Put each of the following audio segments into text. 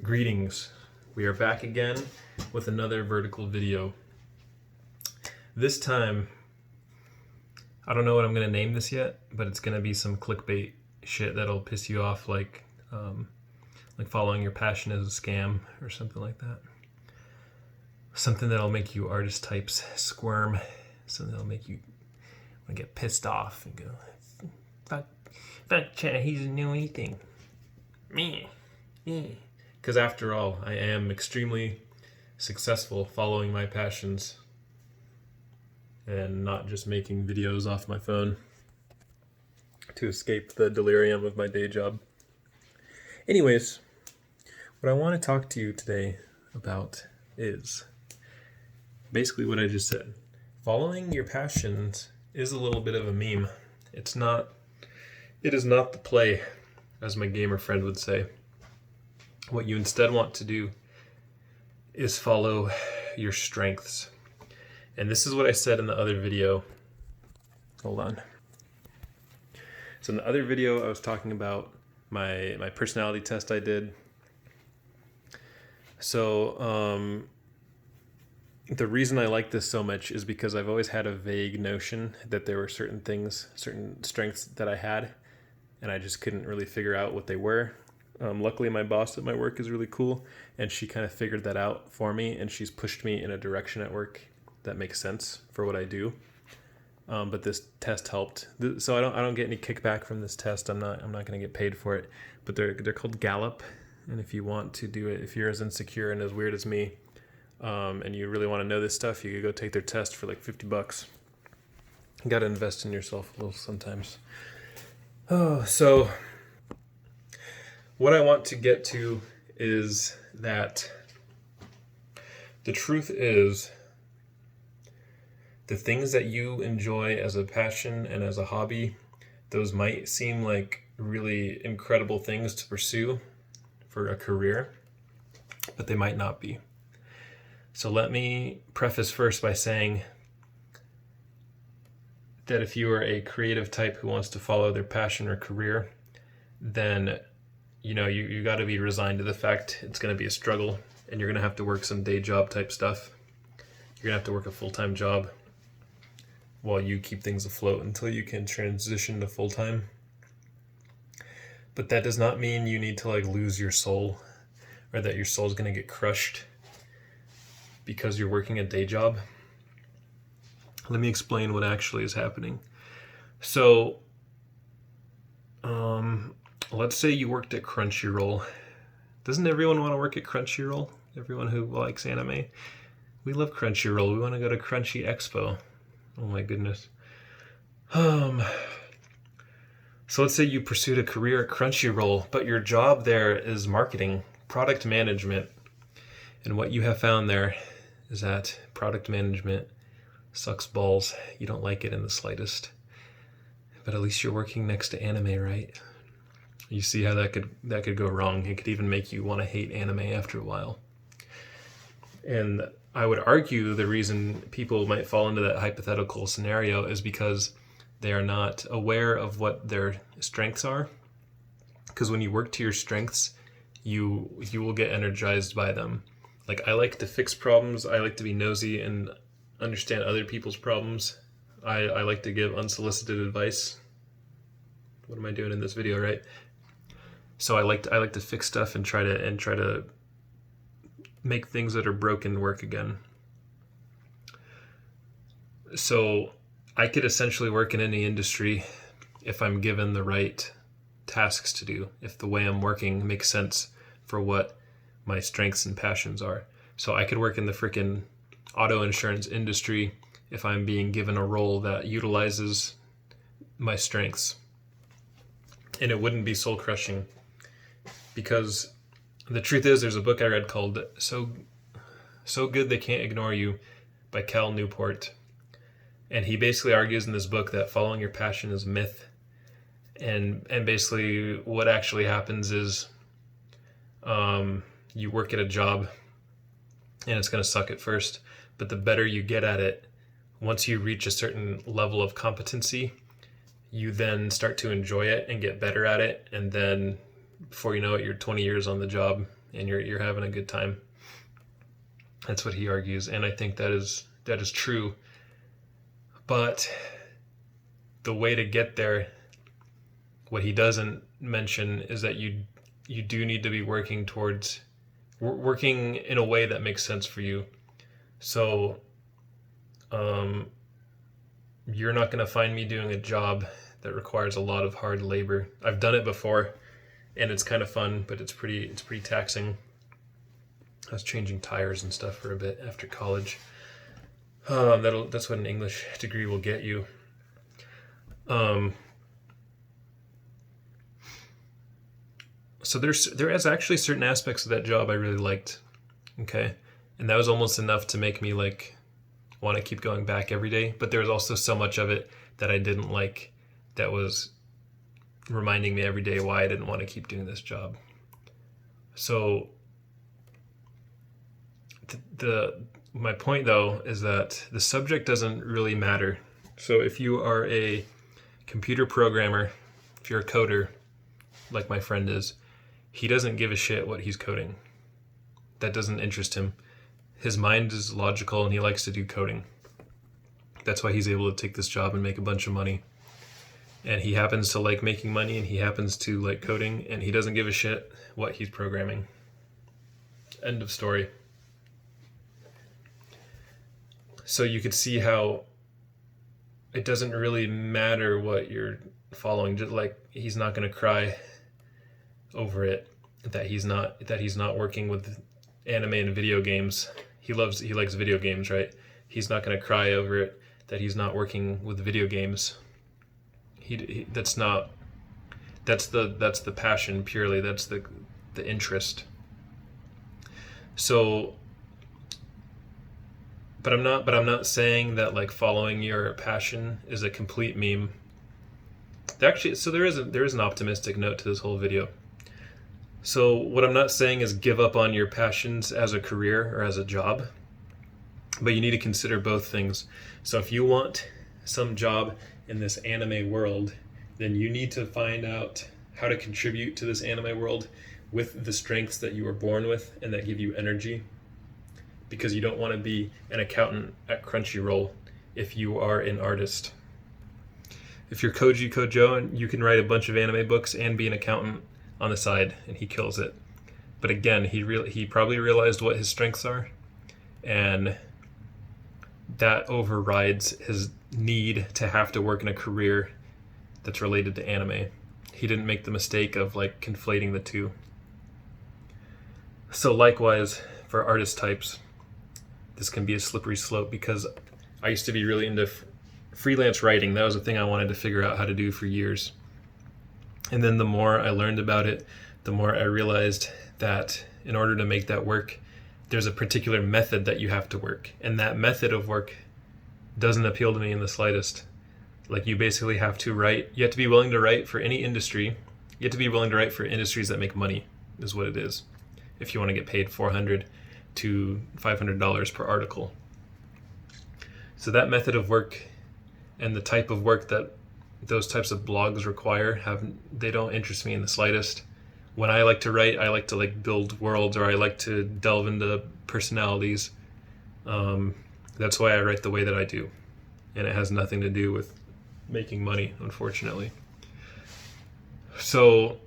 Greetings. We are back again with another vertical video. This time, I don't know what I'm going to name this yet, but it's going to be some clickbait shit that'll piss you off, like following your passion is a scam or something like that. Something that'll make you artist types squirm. Something that'll make you want to get pissed off and go, fuck Chad, he doesn't know anything. Me. Because after all, I am extremely successful following my passions and not just making videos off my phone to escape the delirium of my day job. Anyways, what I want to talk to you today about is basically what I just said. Following your passions is a little bit of a meme. It is not the play, as my gamer friend would say. What you instead want to do is follow your strengths. And this is what I said in the other video. Hold on. So in the other video, I was talking about my personality test I did. So the reason I like this so much is because I've always had a vague notion that there were certain things, certain strengths that I had, and I just couldn't really figure out what they were. Luckily, my boss at my work is really cool, and she kind of figured that out for me, and she's pushed me in a direction at work that makes sense for what I do. But this test helped, so I don't get any kickback from this test. I'm not going to get paid for it. But they're called Gallup, and if you want to do it, if you're as insecure and as weird as me, and you really want to know this stuff, you could go take their test for like $50. You got to invest in yourself a little sometimes. So what I want to get to is that the truth is the things that you enjoy as a passion and as a hobby, those might seem like really incredible things to pursue for a career, but they might not be. So let me preface first by saying that if you are a creative type who wants to follow their passion or career, then you got to be resigned to the fact it's going to be a struggle, and you're going to have to work some day job type stuff. You're going to have to work a full-time job while you keep things afloat until you can transition to full-time. But that does not mean you need to lose your soul, or that your soul is going to get crushed because you're working a day job. Let me explain what actually is happening. So, let's say you worked at Crunchyroll. Doesn't everyone want to work at Crunchyroll? Everyone who likes anime? We love Crunchyroll. We want to go to Crunchy Expo. Oh my goodness. So let's say you pursued a career at Crunchyroll, but your job there is marketing, product management. And what you have found there is that product management sucks balls. You don't like it in the slightest. But at least you're working next to anime, right? You see how that could go wrong. It could even make you want to hate anime after a while. And I would argue the reason people might fall into that hypothetical scenario is because they are not aware of what their strengths are. Because when you work to your strengths, you will get energized by them. Like, I like to fix problems. I like to be nosy and understand other people's problems. I like to give unsolicited advice. What am I doing in this video, right? So I like to fix stuff and try to make things that are broken work again. So I could essentially work in any industry if I'm given the right tasks to do, if the way I'm working makes sense for what my strengths and passions are. So I could work in the freaking auto insurance industry if I'm being given a role that utilizes my strengths. And it wouldn't be soul crushing, because the truth is, there's a book I read called So Good They Can't Ignore You by Cal Newport. And he basically argues in this book that following your passion is a myth. And basically what actually happens is you work at a job and it's going to suck at first, but the better you get at it, once you reach a certain level of competency, you then start to enjoy it and get better at it. And then before you know it, you're 20 years on the job and you're having a good time. That's what he argues, and I think that is true. But the way to get there, what he doesn't mention is that you do need to be working in a way that makes sense for you. So you're not going to find me doing a job that requires a lot of hard labor. I've done it before, and it's kind of fun, but it's pretty taxing. I was changing tires and stuff for a bit after college. That's what an English degree will get you. So there is actually certain aspects of that job I really liked. Okay, and that was almost enough to make me like want to keep going back every day. But there was also so much of it that I didn't like, that was reminding me every day why I didn't want to keep doing this job. So my point though is that the subject doesn't really matter. So if you are a computer programmer, if you're a coder, like my friend is, he doesn't give a shit what he's coding. That doesn't interest him. His mind is logical and he likes to do coding. That's why he's able to take this job and make a bunch of money. And he happens to like making money, and he happens to like coding, and he doesn't give a shit what he's programming. End of story. So you could see how it doesn't really matter what you're following. Just like he's not going to cry over it that he's not working with anime and video games. He likes video games, right? He's not going to cry over it that he's not working with video games. That's the passion purely. That's the interest. So, but I'm not saying that like following your passion is a complete meme. Actually, so there is an optimistic note to this whole video. So what I'm not saying is give up on your passions as a career or as a job, but you need to consider both things. So if you want some job in this anime world, then you need to find out how to contribute to this anime world with the strengths that you were born with and that give you energy, because you don't want to be an accountant at Crunchyroll if you are an artist. If you're Koji Kojo, and you can write a bunch of anime books and be an accountant on the side, and he kills it. But again, he probably realized what his strengths are, and that overrides his need to have to work in a career that's related to anime. He didn't make the mistake of like conflating the two. So likewise for artist types, this can be a slippery slope, because I used to be really into freelance writing. That was a thing I wanted to figure out how to do for years. And then the more I learned about it, the more I realized that in order to make that work, there's a particular method that you have to work. And that method of work doesn't appeal to me in the slightest. Like, you basically have to write, you have to be willing to write for any industry. You have to be willing to write for industries that make money, is what it is. If you want to get paid $400 to $500 per article. So that method of work and the type of work that those types of blogs require, they don't interest me in the slightest. When I like to write, I like to like build worlds, or I like to delve into personalities. That's why I write the way that I do. And it has nothing to do with making money, unfortunately. So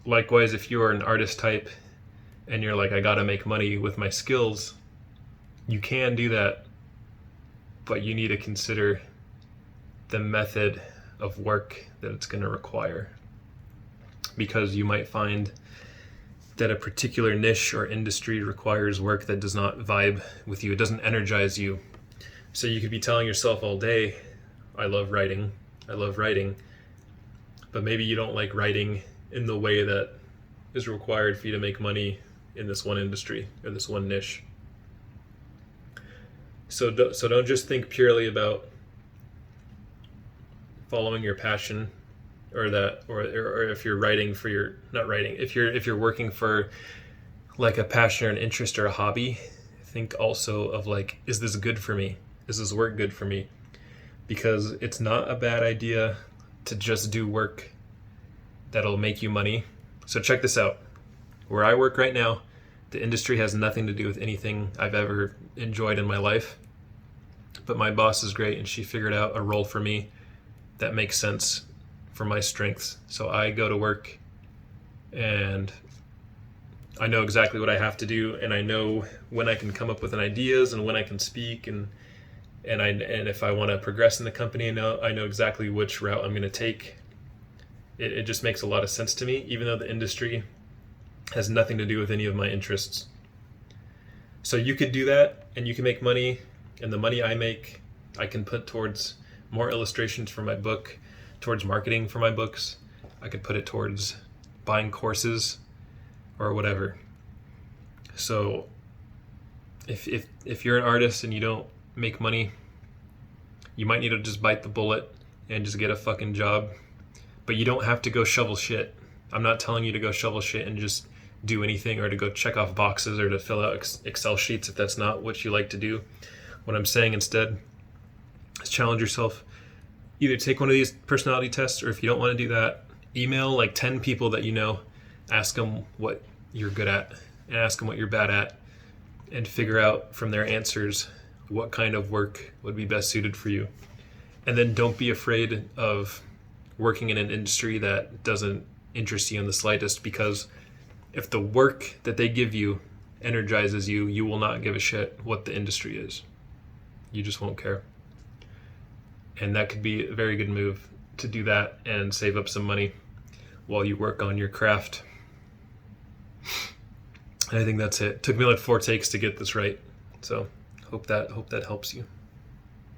likewise, if you are an artist type and you're like, I gotta make money with my skills, you can do that, but you need to consider the method of work that it's going to require, because you might find that a particular niche or industry requires work that does not vibe with you. It doesn't energize you. So you could be telling yourself all day, I love writing, but maybe you don't like writing in the way that is required for you to make money in this one industry or this one niche. So don't just think purely about following your passion, or if you're writing for your, not writing, if you're working for like a passion or an interest or a hobby, think also of like, is this good for me? Is this work good for me? Because it's not a bad idea to just do work that'll make you money. So check this out. Where I work right now, The industry has nothing to do with anything I've ever enjoyed in my life. But my boss is great, and she figured out a role for me that makes sense for my strengths. So I go to work and I know exactly what I have to do, and I know when I can come up with ideas and when I can speak, and if I want to progress in the company, I know exactly which route I'm going to take. It just makes a lot of sense to me, even though the industry has nothing to do with any of my interests. So you could do that, and you can make money, and the money I make, I can put towards more illustrations for my book, towards marketing for my books. I could put it towards buying courses or whatever. So if you're an artist and you don't make money, you might need to just bite the bullet and just get a fucking job. But you don't have to go shovel shit. I'm not telling you to go shovel shit and just do anything, or to go check off boxes, or to fill out Excel sheets if that's not what you like to do. What I'm saying instead is challenge yourself. Either take one of these personality tests, or if you don't want to do that, email like 10 people that you know, ask them what you're good at and ask them what you're bad at, and figure out from their answers what kind of work would be best suited for you. And then don't be afraid of working in an industry that doesn't interest you in the slightest, because if the work that they give you energizes you, you will not give a shit what the industry is. You just won't care. And that could be a very good move, to do that and save up some money while you work on your craft. And I think that's it. Took me like 4 takes to get this right. So hope that helps you.